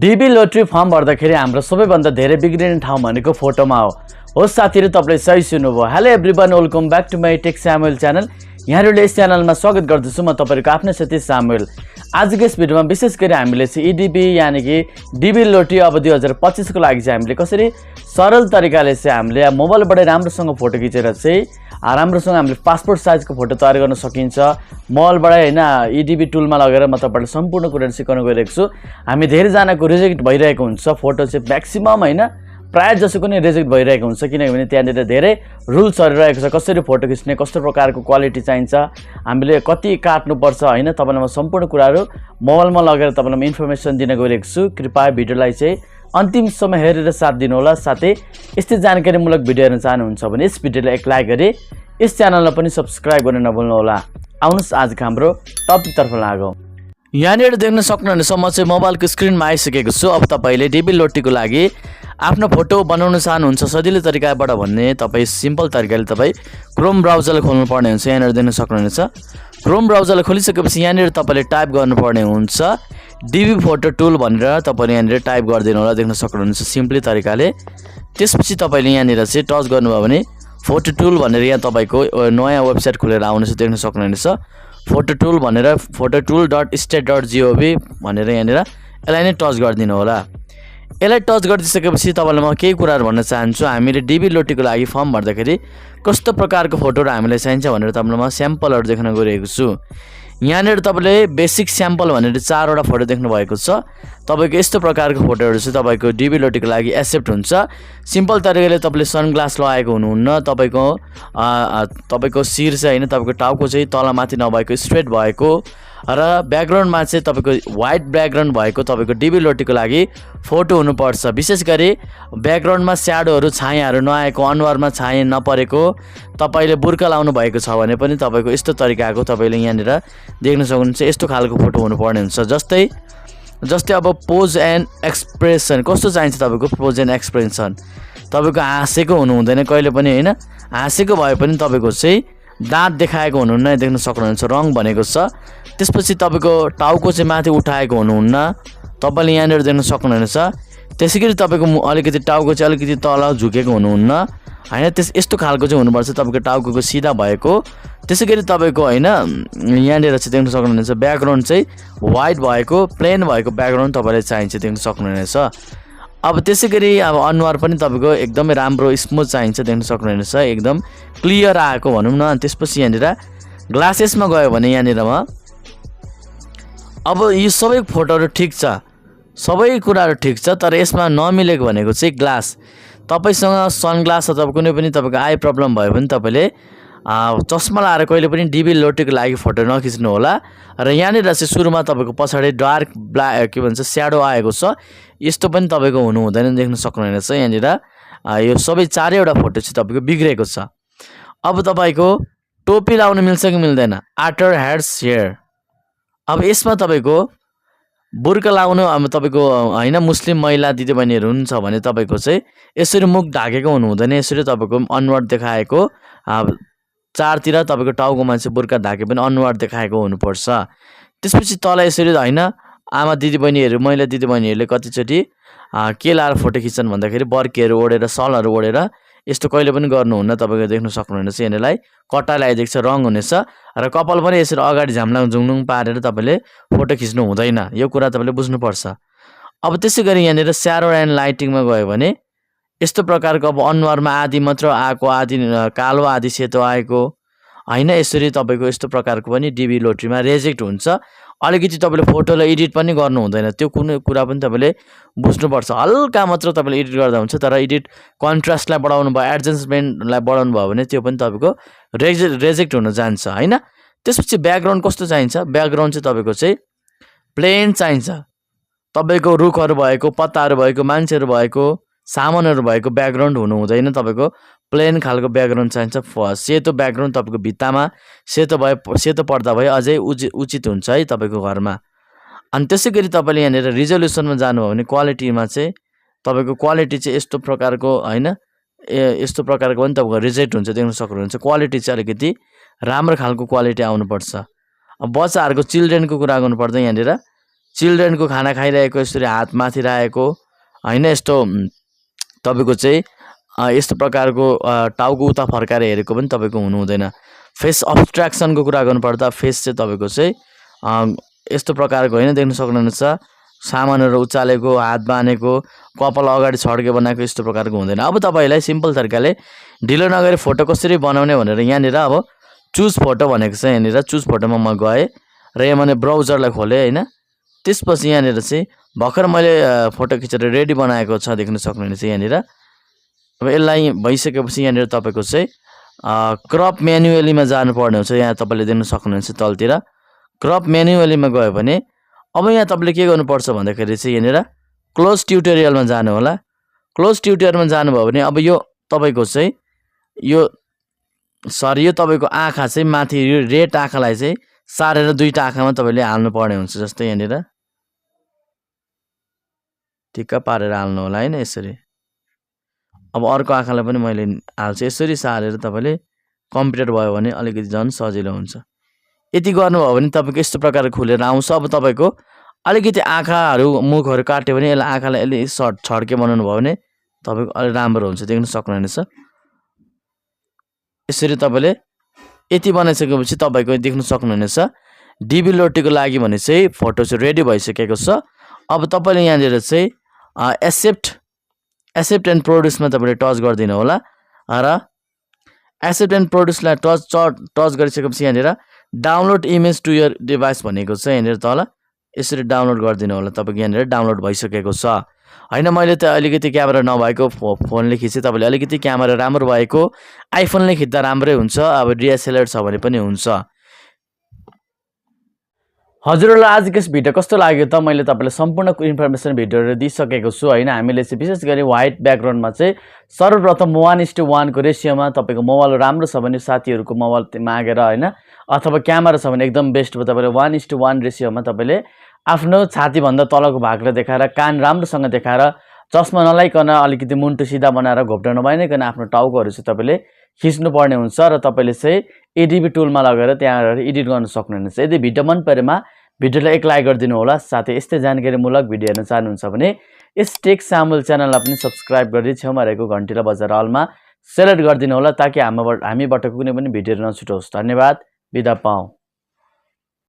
DB lottery form भर्दाखेरि हाम्रो सबैभन्दा धेरै बिग्रिने ठाउँ भनेको फोटोमा हो साथीहरु, तपाईले सही सुन्नुभयो। Hello everyone, welcome back to my tech Samuel channel. यहाँहरुले यस च्यानलमा स्वागत गर्दछु। म तपाईहरुको आफ्नो साथी स्यामुएल। आजको यस भिडियोमा विशेष गरी हामीले चाहिँ ईडीबी यानी कि डीबी लोटरी अब 2025 को लागि चाहिँ हामीले कसरी सरल तरिकाले चाहिँ हामीले मोबाइलबाट राम्रोसँग फोटो खिचेर चाहिँ राम्रोसँग हामीले पासपोर्ट साइजको फोटो तयार गर्न सकिन्छ। मोबाइलबाट हैन ईडीबी टुलमा लगेर म तपाईहरुलाई सम्पूर्ण कुरा सिकाउन गइरहेको छु। हामी धेरै जनाको रिजेक्ट भइरहेको हुन्छ, फोटो चाहिँ म्याक्सिमम हैन प्राय जसोको नै रिजेक्ट भइरहेको हुन्छ, किनभने त्यहाँनिर धेरै रुल्सहरु रहेको छ। कसरी फोटो खिच्ने, कस्तो प्रकारको क्वालिटी चाहिन्छ, हामीले कति काट्नु पर्छ हैन, तपाईलाई म सम्पूर्ण कुराहरु मोबाइलमा लगेर तपाईलाई म इन्फर्मेसन दिन गइरहेको छु। कृपया भिडियोलाई चाहिँ अन्तिमसम्म हेरेर साथ दिनु होला। साथै यस्तै जानकारीमूलक भिडियो हेर्न चाहनुहुन्छ भने यस भिडियोलाई एक लाइक गरी यस च्यानललाई पनि सब्स्क्राइब गर्न नभुल्नु होला। आउनुस् आजको हाम्रो टपिकतर्फ लागौं। यहाँनिर देख्न सक्नुहुनेछ म चाहिँ मोबाइलको स्क्रिनमा आइसकेको छु। अब तपाईले डीबी लोटरीको लागि आफ्नो फोटो बनाउन चाहनुहुन्छ सजिलो तरिकाबाट भन्ने तपाई सिम्पल तरिकाले तपाई क्रोम ब्राउजरले खोल्नु पर्ने हुन्छ। यहाँनिर देख्न सक्नुहुनेछ क्रोम ब्राउजरले खोलिसकेपछि यहाँनिर तपाईले टाइप गर्नुपर्ने हुन्छ डीबी फोटो टुल भनेर तपाईले यहाँनिर टाइप गरिदिनु होला। देख्न सक्नुहुनेछ सिम्पली तरिकाले। त्यसपछि तपाईले यहाँनिर चाहिँ टच गर्नुभयो भने फोटो टुल भनेर यहाँ तपाईको नयाँ वेबसाइट खुलेर आउनेछ। देख्न सक्नुहुनेछ फोटो टुल भनेर phototool.state.gov भनेर यहाँनिर यसलाई नै टच गरिदिनु होला। यसलाई टच गरिदिसकेपछि तपाईलाई म केही कुराहरु भन्न चाहन्छु। हामीले डीबी लोटरीको लागि फर्म भर्दाखेरि कस्तो प्रकारको फोटोहरु हामीलाई चाहिन्छ भनेर तपाईलाई म स्याम्पलहरु देखाउन गइरहेको छु। यहाँनिर तपाईले बेसिक स्याम्पल भनेर 4 वटा फोटो देख्नु भएको छ। तपाईको यस्तो प्रकारको फोटोहरु चाहिँ तपाईको डीबी लोटरीको लागि एक्सेप्ट हुन्छ। सिम्पल तरिकाले तपाईले सनग्लास लगाएको हुनुहुन्न, तपाईको शिर चाहिँ हैन, तपाईको टाउको चाहिँ तलमाथि नभएको स्ट्रेट भएको र ब्याकग्राउन्डमा चाहिँ तपाईको व्हाइट ब्याकग्राउन्ड भएको तपाईको डीबी लोटरीको लागि फोटो हुनुपर्छ। विशेष गरी ब्याकग्राउन्डमा स्याडोहरु छायाहरु नआएको, अनुहारमा छाया नपरेको, तपाईले बुर्का लाउनु भएको छ भने पनि तपाईको यस्तो तरिकाको तपाईले यहाँनिर देख्न सक्नुहुन्छ। यस्तो खालको फोटो हुनुपर्ने हुन्छ। जस्तै अब पोज एन्ड एक्सप्रेसन कस्तो चाहिन्छ तपाईको पोज एन्ड एक्सप्रेसन तपाईको हाँसेको हुनु हुँदैन कहिले पनि हैन। हाँसेको भए पनि तपाईको चाहिँ दाँत देखाएको हुनुहुन्न। देख्न सक्नुहुन्छ रङ भनेको छ। त्यसपछि तपाईको टाउको चाहिँ माथि उठाएको हुनुहुन्न, तपाईले यहाँनिर देख्न सक्नुहुनेछ। त्यसैगरी तपाईको अलिकति टाउको चाहिँ अलिकति तल झुकेको हुनुहुन्न हैन। यस्तो खालको चाहिँ हुनुपर्छ तपाईको टाउको सिधा भएको। त्यसैगरी तपाईको हैन यहाँनिर चाहिँ देख्न सक्नुहुनेछ ब्याकग्राउन्ड चाहिँ व्हाइट भएको, प्लेन भएको ब्याकग्राउन्ड तपाईलाई चाहिन्छ। देख्न सक्नुहुनेछ। अब त्यसैगरी अब अनुहार पनि तपाईको एकदमै राम्रो स्मुथ चाहिन्छ। देख्न सक्नुहुनेछ एकदम क्लियर आएको भनौं न। त्यसपछि यहाँनिर ग्लासेसमा गयो भने यहाँनिर अब यो सबै फोटोहरु ठीक छ, सबै कुराहरु ठीक छ, तर यसमा नमिलेको भनेको चाहिँ ग्लास। तपाईसँग सनग्लास अथवा कुनै पनि तपाईको आई प्रब्लम भयो भने तपाईले चस्मा लाएर कहिले पनि डीबी लोटरीको लागि फोटो नखिच्नु होला। र यहाँनिर चाहिँ सुरुमा तपाईको पछाडी डार्क ब्ल्याक के भन्छ स्याडो आएको छ, यस्तो पनि तपाईको हुनु हुँदैन। देख्न सक्नुहुनेछ यहाँनिर यो सबै 4 वटा फोटो चाहिँ तपाईको बिग्रेको छ। अब तपाईको टोपी लाउन मिल्छ कि मिल्दैन, आफ्टर हेड्स हेयर। अब यसमा तपाईको बुर्का लाउनु अब तपाईको हैन मुस्लिम महिला दिदीबहिनीहरु हुनुहुन्छ भने तपाईको चाहिँ यसरी मुख ढाकेको हुनु हुँदैन। यसरी तपाईको अनुहार देखाएको चारतिर तपाईको टाउकोमा चाहिँ बुर्का ढाके पनि अनुहार देखाएको हुनुपर्छ। त्यसपछि तल यसरी हैन आमा दिदीबहिनीहरु महिला दिदीबहिनीहरुले कतिचोटी के लाएर फोटो खिच्छन् भन्दाखेरि बर्केहरु ओढेर सलहरु ओढेर यस्तो कहिले पनि गर्नुहुन्न। तपाईको देख्न सक्नुहुनेछ यहाँलाई कट्टा लगाइदिएको छ, रङ हुनेछ र कपाल पनि यसरी अगाडि झाम्लाङ जुङनुङ पारेर तपाईले फोटो खिच्नु हुँदैन। यो कुरा तपाईले बुझ्नुपर्छ। अब त्यसैगरी यहाँनिर स्याडो एन्ड लाइटिङमा गयो भने यस्तो प्रकारको अब अनुहारमा आधी मात्र आएको, आधी कालो आधी सेतो आएको हैन। यसरी तपाईको यस्तो प्रकारको पनि डीबी लोटरीमा रिजेक्ट हुन्छ। अलिकति तपाईले फोटोलाई एडिट पनि गर्नु हुँदैन। त्यो कुनै कुरा पनि तपाईले बुझ्नुपर्छ। हल्का मात्र तपाईले एडिट गर्दा हुन्छ, तर एडिट कन्ट्रास्टलाई बढाउनु भयो, एडजस्टमेन्टलाई बढाउनु भयो भने त्यो पनि तपाईको रिजेक्ट हुन जान्छ हैन। त्यसपछि ब्याकग्राउन्ड कस्तो चाहिन्छ, ब्याकग्राउन्ड चाहिँ तपाईको चाहिँ प्लेन चाहिन्छ। तपाईको रुखहरु भएको, पत्ताहरु भएको, मान्छेहरु भएको, सामानहरु भएको ब्याकग्राउन्ड हुनु हुँदैन। तपाईको प्लेन खालको ब्याकग्राउन्ड चाहिन्छ। सेतो ब्याकग्राउन्ड तपाईको भित्तामा सेतो पर्दा भए अझै उचित हुन्छ है तपाईको घरमा। अनि त्यसैगरी तपाईले यहाँनिर रिजोल्युसनमा जानुभयो भने क्वालिटीमा चाहिँ तपाईको क्वालिटी चाहिँ यस्तो प्रकारको हैन, यस्तो प्रकारको पनि तपाईको रिजेक्ट हुन्छ। देख्न सक्नुहुन्छ क्वालिटी चाहिँ अलिकति राम्रो खालको क्वालिटी आउनु पर्छ। अब बच्चाहरुको चिल्ड्रेनको कुरा गर्नु पर्दा यहाँनिर चिल्ड्रेनको खाना खाइरहेको यसरी हात माथि राखेको होइन, यस्तो तपाईँको चाहिँ यस्तो प्रकारको टाउको उता फर्काएर हेरेको पनि तपाईँको हुनु हुँदैन। फेस अब्स्ट्र्याक्सनको कुरा गर्नुपर्दा फेस चाहिँ तपाईँको चाहिँ यस्तो प्रकारको होइन, देख्न सक्नुहुनेछ सामानहरू उचालेको, हात बाँधेको, कपाल अगाडि छड्के बनाएको यस्तो प्रकारको हुँदैन। अब तपाईँलाई सिम्पल तरिकाले ढिलो नगरी फोटो कसरी बनाउने भनेर यहाँनिर अब चुज फोटो भनेको छ। यहाँनिर चुज फोटोमा म गएँ र यहाँ मैले ब्राउजरलाई खोलेँ होइन। त्यसपछि यहाँनिर चाहिँ भर्खर मैले फोटो खिचेर रेडी बनाएको छ, देख्न सक्नुहुनेछ यहाँनिर। अब यसलाई भइसकेपछि यहाँनिर तपाईँको चाहिँ क्रप म्यानुअलीमा जानुपर्ने हुन्छ। यहाँ तपाईँले देख्न सक्नुहुन्छ तलतिर क्रप म्यानुअलीमा गयो भने अब यहाँ तपाईँले के गर्नुपर्छ भन्दाखेरि चाहिँ यहाँनिर क्लोज ट्युटोरियलमा जानु होला। क्लोज ट्युटोरियलमा जानुभयो भने अब यो तपाईँको चाहिँ यो तपाईँको आँखा चाहिँ माथि यो रेड आँखालाई चाहिँ सारेर दुईवटा आँखामा तपाईँले हाल्नुपर्ने हुन्छ। जस्तै यहाँनिर ठिक्क पारेर हाल्नु होला होइन यसरी। अब अर्को आँखालाई पनि मैले हाल्छु, यसरी सारेर तपाईँले कम्प्लिट भयो भने अलिकति झन् सजिलो हुन्छ। यति गर्नुभयो भने तपाईँको यस्तो प्रकारले खुलेर आउँछ। अब तपाईँको अलिकति आँखाहरू मुखहरू काट्यो भने यसलाई आँखालाई अलि छड्के बनाउनु भयो भने तपाईँको अलि राम्रो हुन्छ, देख्न सक्नुहुनेछ। यसरी तपाईँले यति बनाइसकेपछि तपाईँको देख्न सक्नुहुनेछ डिबी लोटीको लागि भने चाहिँ फोटो चाहिँ रेडी भइसकेको छ। अब तपाईँले यहाँनिर चाहिँ एक्सेप्ट एन्ड प्रोड्युसमा तपाईँले टच गरिदिनु होला र एक्सेप्ट एन्ड प्रोड्युसलाई टच गरिसकेपछि यहाँनिर download image to your device भनेको छ यहाँनिर तल, यसरी डाउनलोड गरिदिनु होला। तपाईँको यहाँनिर डाउनलोड भइसकेको छ होइन। मैले त अलिकति क्यामेरा नभएको फोनले खिचेँ, तपाईँले अलिकति क्यामेरा राम्रो भएको आइफोनले खिच्दा राम्रै हुन्छ, अब डिएसएलआर छ भने पनि हुन्छ। हजुरहरूलाई आजको यस भिडियो कस्तो लाग्यो त? मैले तपाईँलाई सम्पूर्ण इन्फर्मेसन भिडियोहरू दिइसकेको छु होइन। हामीले चाहिँ विशेष गरी व्हाइट ब्याकग्राउन्डमा चाहिँ सर्वप्रथम 1:1 को रेसियोमा तपाईँको मोबाइल राम्रो छ भने साथीहरूको मोबाइल मागेर होइन, अथवा क्यामेरा छ भने एकदम बेस्ट हो। तपाईँले 1:1 रेसियोमा तपाईँले आफ्नो छातीभन्दा तलको भागलाई देखाएर कान राम्रोसँग देखाएर चस्मा नलाइकन अलिकति मुन्टु सिधा बनाएर घोप्टो नभइकन आफ्नो टाउकोहरू चाहिँ तपाईँले खिच्नुपर्ने हुन्छ र तपाईँले चाहिँ एडिबी टुलमा लगेर त्यहाँ एडिट गर्न सक्नुहुनेछ। यदि भिडियो मन परेमा भिडियोलाई एक लाइक गरिदिनु होला। साथै यस्तै जानकारीमूलक भिडियो हेर्न चाहनुहुन्छ भने यस टेक सामुल च्यानललाई पनि सब्सक्राइब गरी छेउमा रहेको घन्टीलाई बजाएर अलमा सेलेक्ट गरिदिनु होला ताकि हामीबाट कुनै पनि भिडियोहरू नछुटोस्। धन्यवाद, बिदा पाऊँ।